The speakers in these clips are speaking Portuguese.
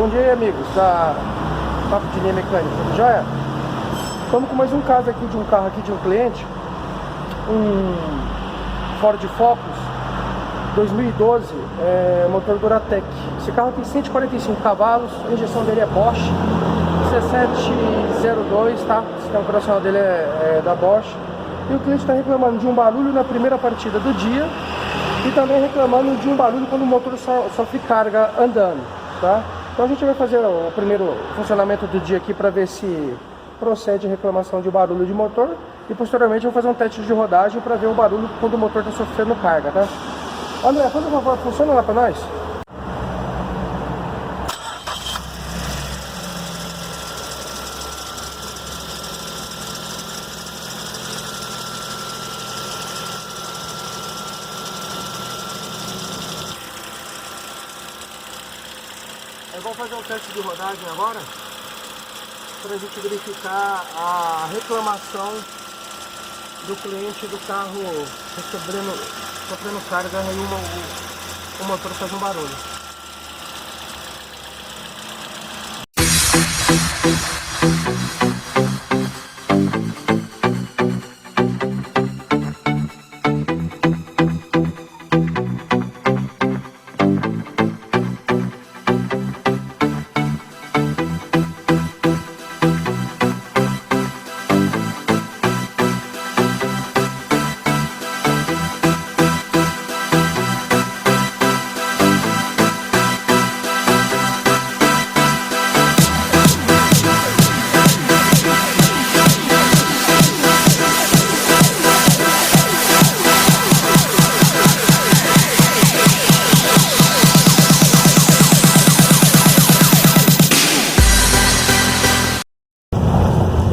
Bom dia aí, amigos da Papo de Linha Mecânica, tudo jóia? Estamos com mais um caso aqui de um carro aqui de um cliente, um Ford Focus 2012, motor Duratec. Esse carro tem 145 cavalos, a injeção dele é Bosch 1702, tá? O sistema operacional dele é da Bosch. E o cliente está reclamando de um barulho na primeira partida do dia e também reclamando de um barulho quando o motor sofre carga andando, tá? Então a gente vai fazer o primeiro funcionamento do dia aqui para ver se procede a reclamação de barulho de motor e posteriormente eu vou fazer um teste de rodagem para ver o barulho quando o motor está sofrendo carga, tá? André, faz uma favor, funciona lá para nós? Vamos fazer um teste de rodagem agora para a gente verificar a reclamação do cliente do carro sofrendo carga e o motor faz um barulho.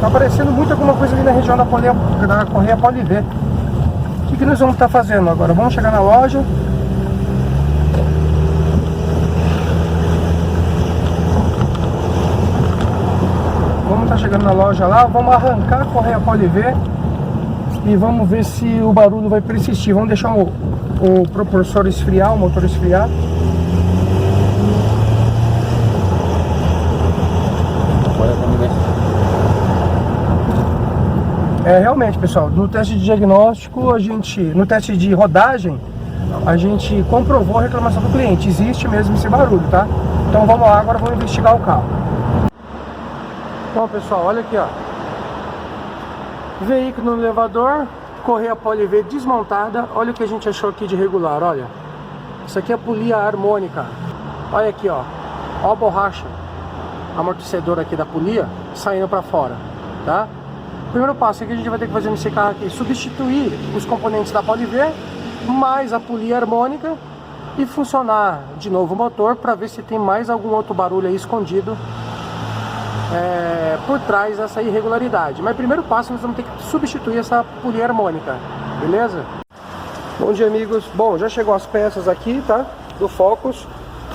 Tá aparecendo muito alguma coisa ali na região da correia Polivé. O que nós vamos estar fazendo agora? Vamos chegar na loja. Vamos estar chegando na loja lá. Vamos arrancar a correia Polivé e vamos ver se o barulho vai persistir. Vamos deixar o propulsor esfriar, o motor esfriar. Realmente, pessoal, no teste de diagnóstico, no teste de rodagem, a gente comprovou a reclamação do cliente. Existe mesmo esse barulho, tá? Então vamos lá, agora vamos investigar o carro. Bom, pessoal, olha aqui, ó. Veículo no elevador, correia Polivé desmontada. Olha o que a gente achou aqui de regular, olha. Isso aqui é a polia harmônica. Olha aqui, ó. Ó a borracha amortecedora aqui da polia saindo pra fora, tá? O primeiro passo que a gente vai ter que fazer nesse carro aqui é substituir os componentes da Polivé mais a polia harmônica e funcionar de novo o motor para ver se tem mais algum outro barulho aí escondido por trás dessa irregularidade. Mas primeiro passo nós vamos ter que substituir essa polia harmônica, beleza? Bom dia, amigos. Bom, já chegou as peças aqui, tá? Do Focus.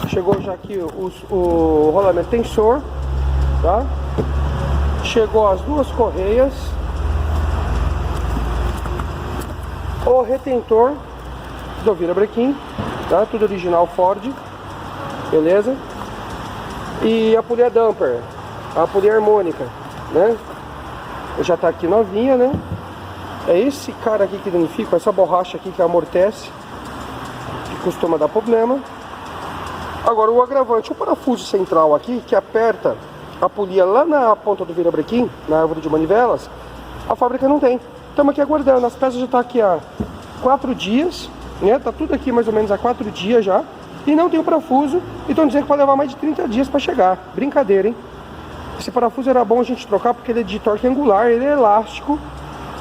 Chegou já aqui o rolamento tensor, tá? Chegou as duas correias, o retentor do virabrequim, tá? Tudo original Ford, beleza? E a polia damper, a polia harmônica, né? Já tá aqui novinha, né? É esse cara aqui que danifica, essa borracha aqui que amortece, que costuma dar problema. Agora o agravante, o parafuso central aqui que aperta a polia lá na ponta do virabrequim, na árvore de manivelas, a fábrica não tem. Estamos aqui aguardando, as peças já estão aqui há 4 dias, né? Tá tudo aqui mais ou menos há 4 dias já, e não tem o parafuso, e estão dizendo que vai levar mais de 30 dias para chegar. Brincadeira, hein? Esse parafuso era bom a gente trocar porque ele é de torque angular, ele é elástico,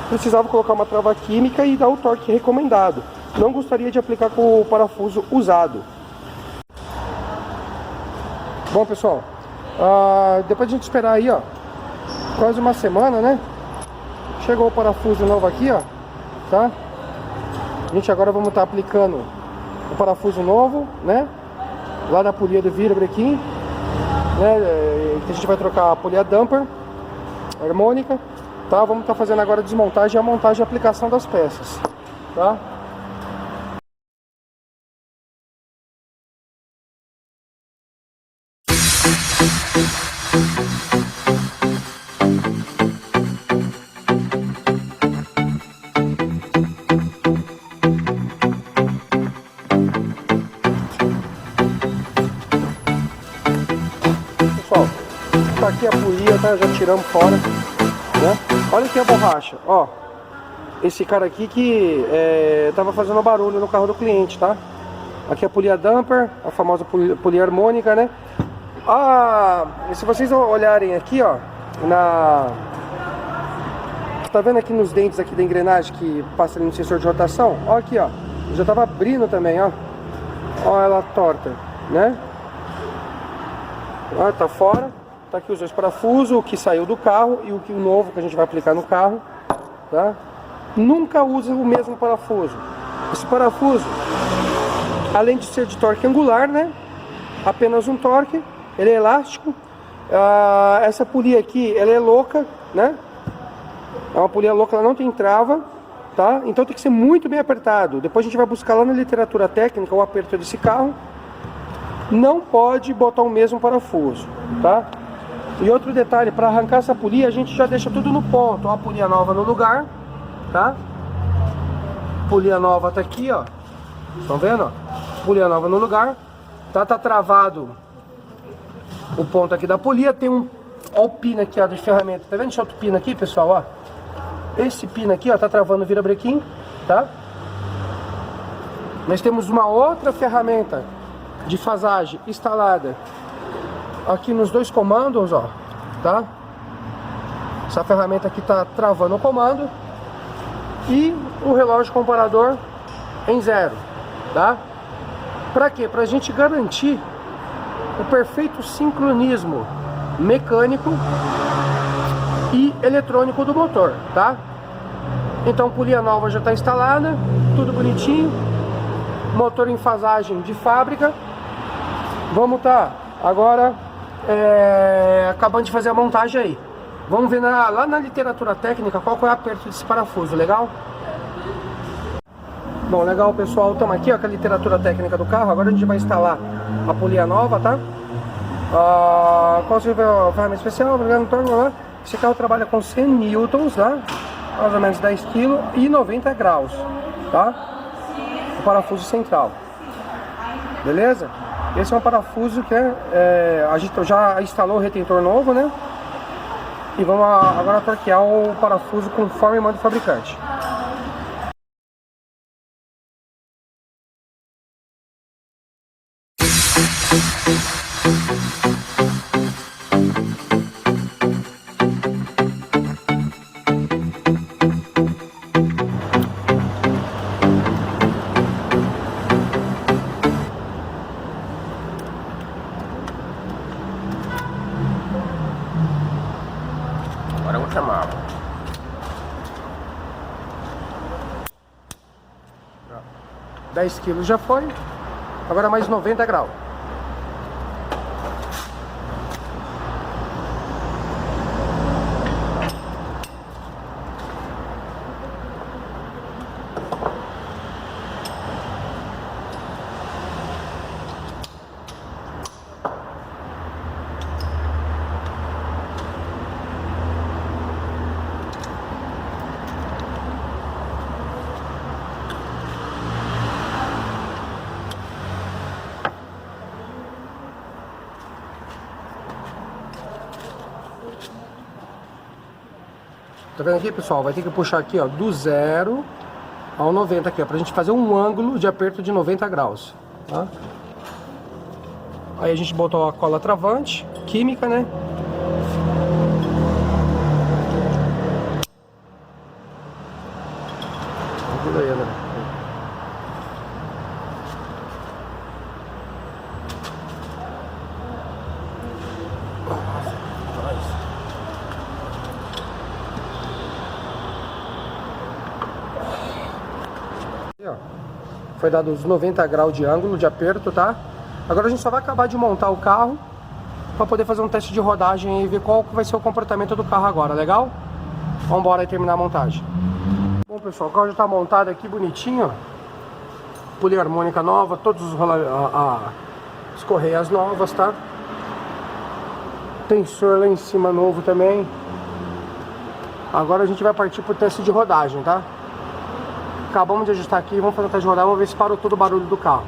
precisava colocar uma trava química e dar o torque recomendado. Não gostaria de aplicar com o parafuso usado. Bom, pessoal, depois de a gente esperar aí, ó, quase uma semana, né? Chegou o parafuso novo aqui, ó, tá? A gente agora vamos estar aplicando o parafuso novo, né? Lá na polia do virabrequim, né? A gente vai trocar a polia damper harmônica, tá? Vamos estar fazendo agora a desmontagem e a montagem e a aplicação das peças, tá? polia, tá? Já tiramos fora, né? Olha aqui a borracha, ó. Esse cara aqui que tava fazendo barulho no carro do cliente, tá? Aqui a polia damper, a famosa polia harmônica, né? Se vocês olharem aqui, ó, tá vendo aqui nos dentes aqui da engrenagem que passa ali no sensor de rotação? Ó aqui, ó. Já tava abrindo também, ó. Ó ela torta, né? Ó, tá fora. Tá aqui os dois parafusos, o que saiu do carro e o novo que a gente vai aplicar no carro, tá? Nunca use o mesmo parafuso. Esse parafuso, além de ser de torque angular, né? Apenas um torque, ele é elástico. Essa polia aqui, ela é louca, né? É uma polia louca, ela não tem trava, tá? Então tem que ser muito bem apertado. Depois a gente vai buscar lá na literatura técnica o aperto desse carro. Não pode botar o mesmo parafuso, tá? E outro detalhe, para arrancar essa polia, a gente já deixa tudo no ponto. Ó, a polia nova no lugar, tá? Polia nova tá aqui, ó. Estão vendo, ó? Polia nova no lugar. Tá travado o ponto aqui da polia. Tem ó, o pino aqui, ó, de ferramenta. Tá vendo esse outro pino aqui, pessoal, ó? Esse pino aqui, ó, tá travando o virabrequim, tá? Nós temos uma outra ferramenta de fasagem instalada aqui nos dois comandos, ó, tá? Essa ferramenta aqui tá travando o comando e o relógio comparador em 0, tá? Pra quê? Pra gente garantir o perfeito sincronismo mecânico e eletrônico do motor, tá? Então, polia nova já tá instalada, tudo bonitinho, motor em fasagem de fábrica. Vamos tá agora acabando de fazer a montagem aí. Vamos ver lá na literatura técnica qual que é o aperto desse parafuso, legal? Bom, legal, pessoal, estamos aqui ó, com a literatura técnica do carro. Agora a gente vai instalar a polia nova, tá? Qual seria a ferramenta especial? Esse carro trabalha com 100 newtons, tá? Mais ou menos 10 kg e 90 graus, tá? O parafuso central, beleza? Esse é um parafuso que a gente já instalou o retentor novo, né? E vamos agora torquear o parafuso conforme manda o fabricante. Agora eu vou chamar. 10 quilos já foi. Agora mais 90 graus. Tá vendo aqui, pessoal? Vai ter que puxar aqui, ó, do 0 ao 90 aqui, ó, pra gente fazer um ângulo de aperto de 90 graus, tá? Aí a gente botou a cola travante, química, né? Tranquilo aí, né? Foi dado os 90 graus de ângulo de aperto, tá? Agora a gente só vai acabar de montar o carro para poder fazer um teste de rodagem e ver qual que vai ser o comportamento do carro agora, legal? Vamos embora aí terminar a montagem. Bom, pessoal, o carro já está montado aqui bonitinho, ó. Polia harmônica nova, todos as correias novas, tá? Tensor lá em cima novo também. Agora a gente vai partir pro teste de rodagem, tá? Acabamos de ajustar aqui, vamos fazer o teste de rodagem, vamos ver se parou todo o barulho do carro.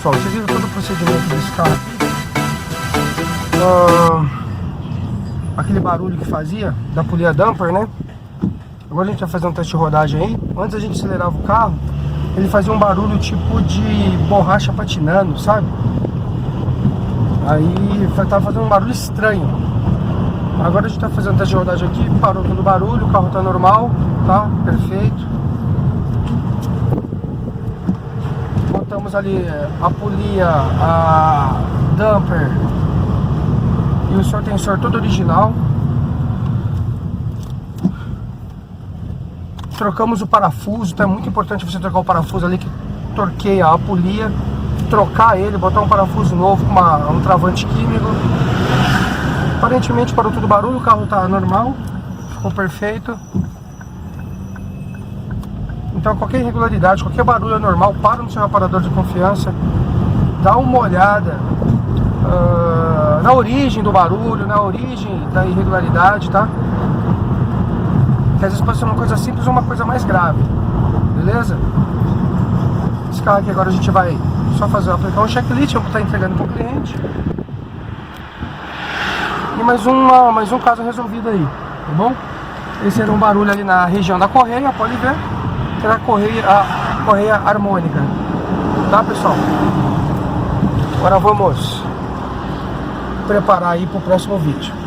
pessoal, vocês viram todo o procedimento desse carro aqui. Aquele barulho que fazia da polia damper, né? Agora a gente vai fazer um teste de rodagem aí. Antes a gente acelerava o carro, ele fazia um barulho tipo de borracha patinando, sabe? Aí tava fazendo um barulho estranho. Agora a gente tá fazendo teste de rodagem aqui, parou todo o barulho, o carro tá normal, tá? Perfeito. Botamos ali a polia, a damper e o sortensor todo original. Trocamos o parafuso, então é muito importante você trocar o parafuso ali que torqueia a polia, trocar ele, botar um parafuso novo com um travante químico. Aparentemente parou todo o barulho, o carro tá normal, ficou perfeito. Então qualquer irregularidade, qualquer barulho anormal, para no seu reparador de confiança, dá uma olhada na origem do barulho, na origem da irregularidade, tá? Que às vezes pode ser uma coisa simples ou uma coisa mais grave, beleza? Esse carro aqui agora a gente vai só aplicar um checklist, vamos estar entregando para o cliente. E mais um caso resolvido aí, tá bom? Esse era um barulho ali na região da correia, pode ver, que era a correia harmônica, tá, pessoal? Agora vamos preparar aí para o próximo vídeo.